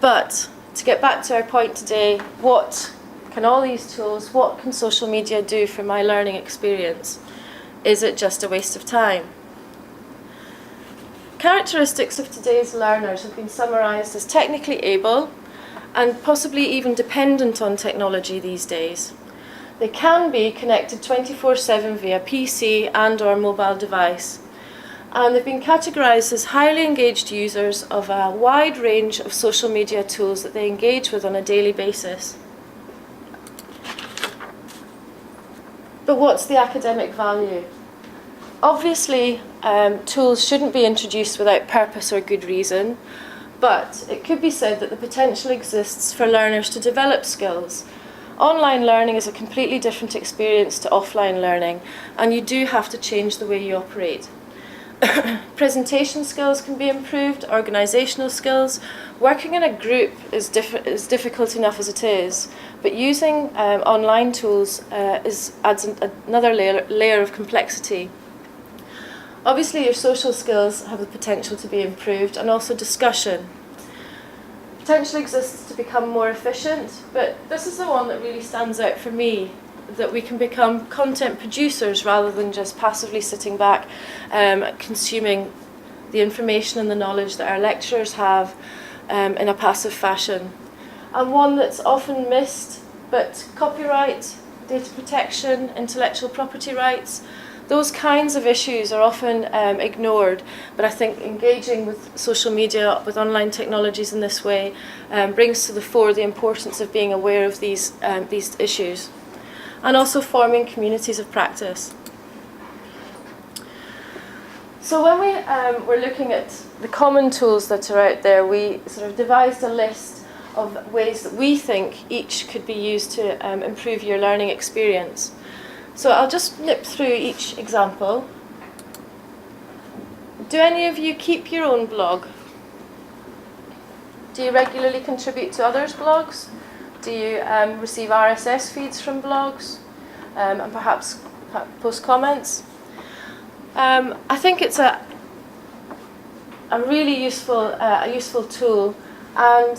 But to get back to our point today, what can all these tools, what can social media do for my learning experience? Is it just a waste of time? Characteristics of today's learners have been summarised as technically able and possibly even dependent on technology these days. They can be connected 24/7 via PC and or mobile device. And they've been categorised as highly engaged users of a wide range of social media tools that they engage with on a daily basis. But what's the academic value? Obviously, tools shouldn't be introduced without purpose or good reason, but it could be said that the potential exists for learners to develop skills. Online learning is a completely different experience to offline learning, and you do have to change the way you operate. Presentation skills can be improved, organisational skills. Working in a group is difficult enough as it is, but using online tools adds another layer of complexity. Obviously, your social skills have the potential to be improved, and also discussion. Potential exists to become more efficient, but this is the one that really stands out for me, that we can become content producers rather than just passively sitting back consuming the information and the knowledge that our lecturers have in a passive fashion. And one that's often missed, but copyright, data protection, intellectual property rights, those kinds of issues are often ignored, but I think engaging with social media, with online technologies in this way, brings to the fore the importance of being aware of these issues, and also forming communities of practice. So when we were looking at the common tools that are out there, we sort of devised a list of ways that we think each could be used to improve your learning experience. So I'll just nip through each example. Do any of you keep your own blog? Do you regularly contribute to others' blogs? Do you receive RSS feeds from blogs and perhaps post comments? I think it's a really useful tool, and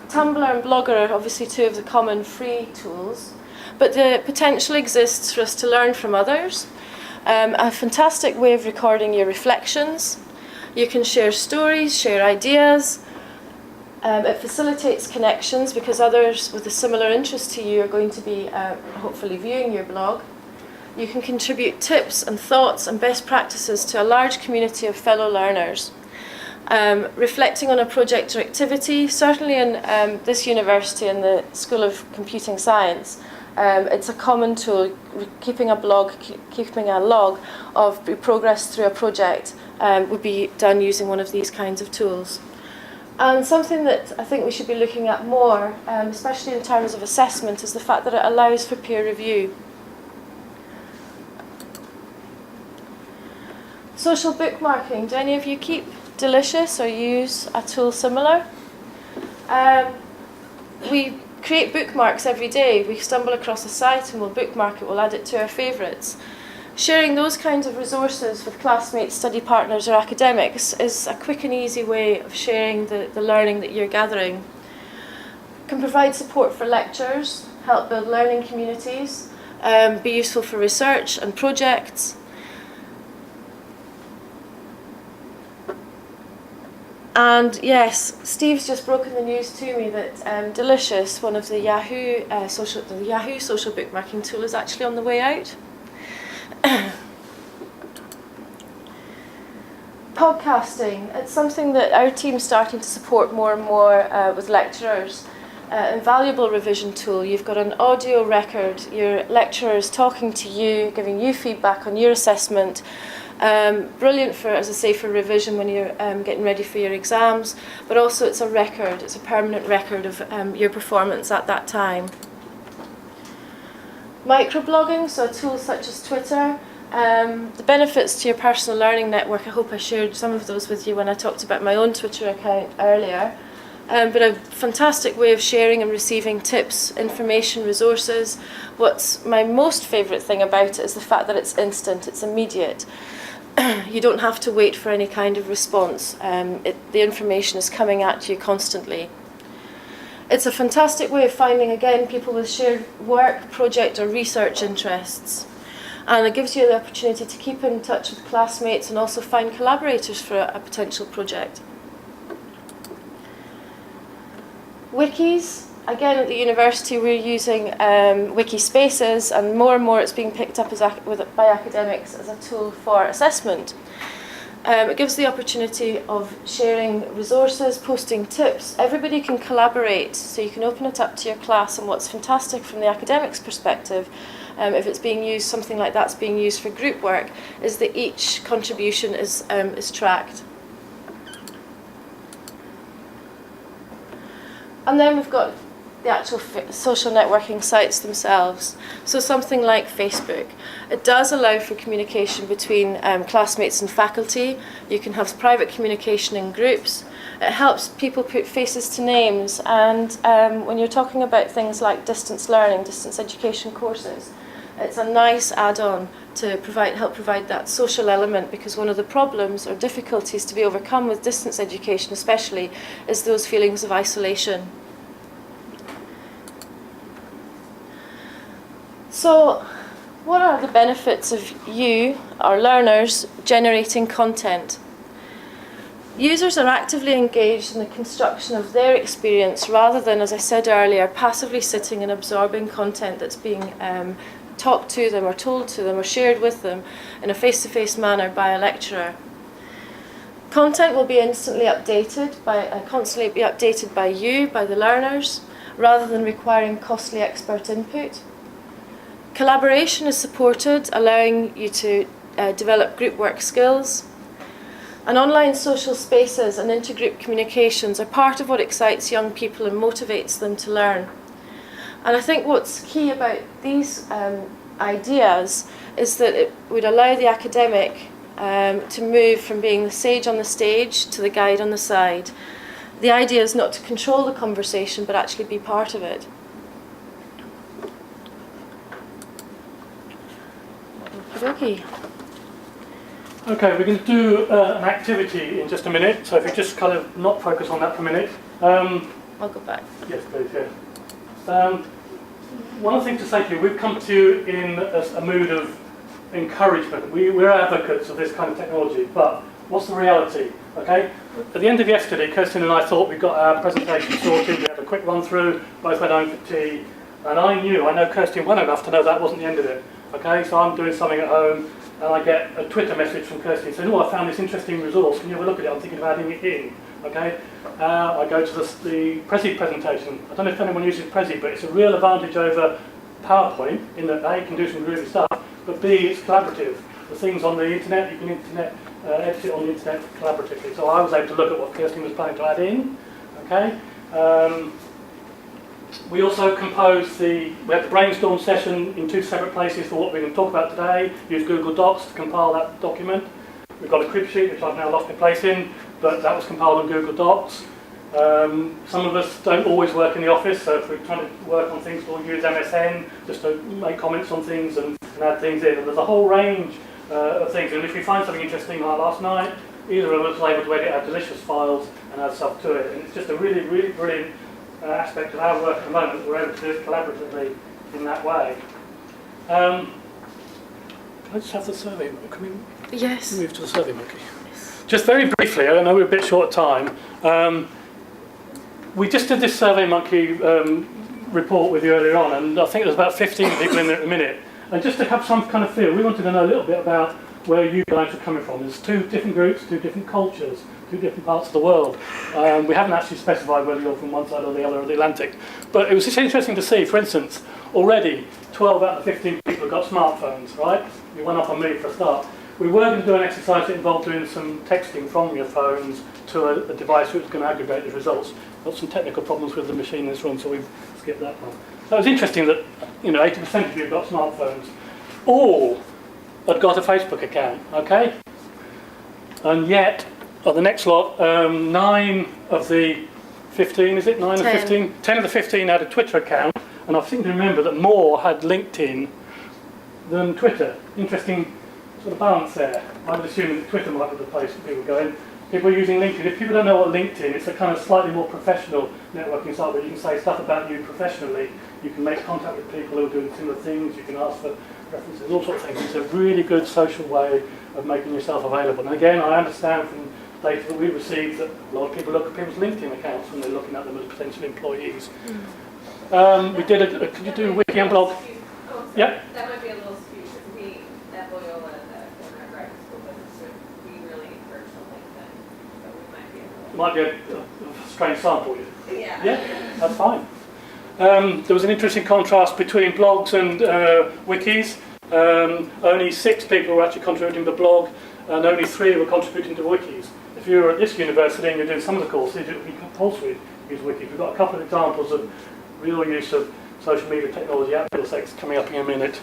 Tumblr and Blogger are obviously two of the common free tools. But the potential exists for us to learn from others. A fantastic way of recording your reflections. You can share stories, share ideas. It facilitates connections because others with a similar interest to you are going to be hopefully viewing your blog. You can contribute tips and thoughts and best practices to a large community of fellow learners. Reflecting on a project or activity, certainly in this university in the School of Computing Science, it's a common tool. Keeping a log of progress through a project would be done using one of these kinds of tools. And something that I think we should be looking at more, especially in terms of assessment, is the fact that it allows for peer review. Social bookmarking. Do any of you keep Delicious or use a tool similar? We create bookmarks every day. We stumble across a site and we'll bookmark it, we'll add it to our favourites. Sharing those kinds of resources with classmates, study partners or academics is a quick and easy way of sharing the learning that you're gathering. Can provide support for lectures, help build learning communities, be useful for research and projects. And yes, Steve's just broken the news to me that Delicious, one of the Yahoo social bookmarking tool, is actually on the way out. Podcasting, it's something that our team's starting to support more and more with lecturers. Invaluable revision tool. You've got an audio record, your lecturer is talking to you, giving you feedback on your assessment. Brilliant for, as I say, for revision when you're getting ready for your exams, but also it's a record, it's a permanent record of your performance at that time. Microblogging, so a tool such as Twitter. The benefits to your personal learning network, I hope I shared some of those with you when I talked about my own Twitter account earlier. But a fantastic way of sharing and receiving tips, information, resources. What's my most favourite thing about it is the fact that it's instant, it's immediate. You don't have to wait for any kind of response. The information is coming at you constantly. It's a fantastic way of finding, again, people with shared work, project or research interests. And it gives you the opportunity to keep in touch with classmates and also find collaborators for a potential project. Wikis. Again, at the university, we're using wiki spaces, and more it's being picked up by academics as a tool for assessment. It gives the opportunity of sharing resources, posting tips. Everybody can collaborate, so you can open it up to your class. And what's fantastic from the academics' perspective, if it's being used, something like that's being used for group work, is that each contribution is tracked. And then we've got the actual social networking sites themselves. So something like Facebook. It does allow for communication between classmates and faculty. You can have private communication in groups. It helps people put faces to names, and when you're talking about things like distance learning, distance education courses, it's a nice add-on to help provide that social element, because one of the problems or difficulties to be overcome with distance education especially is those feelings of isolation. So, what are the benefits of you, our learners, generating content? Users are actively engaged in the construction of their experience rather than, as I said earlier, passively sitting and absorbing content that's being talked to them or told to them or shared with them in a face-to-face manner by a lecturer. Content will be constantly updated by you, by the learners, rather than requiring costly expert input. Collaboration is supported, allowing you to develop group work skills. And online social spaces and intergroup communications are part of what excites young people and motivates them to learn. And I think what's key about these ideas is that it would allow the academic to move from being the sage on the stage to the guide on the side. The idea is not to control the conversation, but actually be part of it. Okay. Okay, we're going to do an activity in just a minute, so if you just kind of not focus on that for a minute. I'll go back. Yes, please, yeah. One of the things to say to you, we've come to you in a mood of encouragement. We're advocates of this kind of technology, but what's the reality? Okay? At the end of yesterday, Kirsteen and I thought we'd got our presentation sorted, we had a quick run through, both went home for tea, and I know Kirsteen well enough to know that wasn't the end of it. Okay, so I'm doing something at home, and I get a Twitter message from Kirsteen saying, "Oh, I found this interesting resource. Can you have a look at it? I'm thinking of adding it in." Okay, I go to the Prezi presentation. I don't know if anyone uses Prezi, but it's a real advantage over PowerPoint in that A, you can do some really stuff, but B, it's collaborative. The things on the internet, you can edit it on the internet collaboratively. So I was able to look at what Kirsteen was planning to add in. Okay. We also composed we had the brainstorm session in 2 separate places for what we're going to talk about today. Use Google Docs to compile that document. We've got a crib sheet, which I've now lost my place in, but that was compiled on Google Docs. Some of us don't always work in the office, so if we're trying to work on things, we'll use MSN just to make comments on things and add things in. And there's a whole range of things, and if we find something interesting like last night, either of us was able to edit our delicious files and add stuff to it. And it's just a really, really brilliant aspect of our work at the moment. We're able to do it collaboratively in that way. Can I just have the survey? Can we move to the survey monkey? Yes. Just very briefly, I know we're a bit short time. We just did this survey monkey report with you earlier on, and I think there's about 15 people in there at the minute. And just to have some kind of feel, we wanted to know a little bit about where you guys are coming from. There's 2 different groups, 2 different cultures, 2 different parts of the world. We haven't actually specified whether you're from one side or the other of the Atlantic. But it was just interesting to see, for instance, already 12 out of 15 people have got smartphones, right? You went off on me for a start. We were going to do an exercise that involved doing some texting from your phones to a device which was going to aggregate the results. Got some technical problems with the machine in this room, so we've skipped that one. So it was interesting that 80% of you have got smartphones. All had got a Facebook account, okay? And yet, on the next lot, 9 of the 15, is it? 9 of 15? 10 of the 15 had a Twitter account, and I seem to remember that more had LinkedIn than Twitter. Interesting sort of balance there. I would assume that Twitter might be the place that people go in. People are using LinkedIn. If people don't know what LinkedIn, it's a kind of slightly more professional networking site where you can say stuff about you professionally. You can make contact with people who are doing similar things. You can ask for references, all sorts of things. It's a really good social way of making yourself available. And again, I understand from data that we received that a lot of people look at people's LinkedIn accounts when they're looking at them as potential employees. We did could you do wiki and blog? Yeah? That might be a little skewed because we, at Loyola, the former graduate school business, we really encourage the LinkedIn. So we might be a little... Might be a strange sample. Yeah. Yeah, that's fine. There was an interesting contrast between blogs and wikis. Only 6 people were actually contributing to the blog, and only 3 were contributing to wikis. If you were at this university and you're doing some of the courses, it would be compulsory to use wikis. We've got a couple of examples of real use of social media technology at Middlesex coming up in a minute.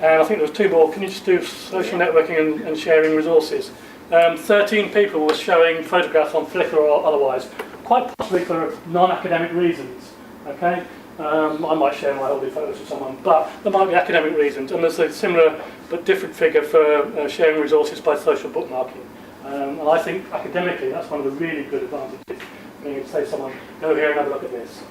And I think there was 2 more. Can you just do social networking and sharing resources? 13 people were showing photographs on Flickr or otherwise, quite possibly for non-academic reasons. Okay, I might share my holiday photos with someone, but there might be academic reasons. And there's a similar but different figure for sharing resources by social bookmarking. And I think academically that's one of the really good advantages. Being able to say to someone, go here and have a look at this.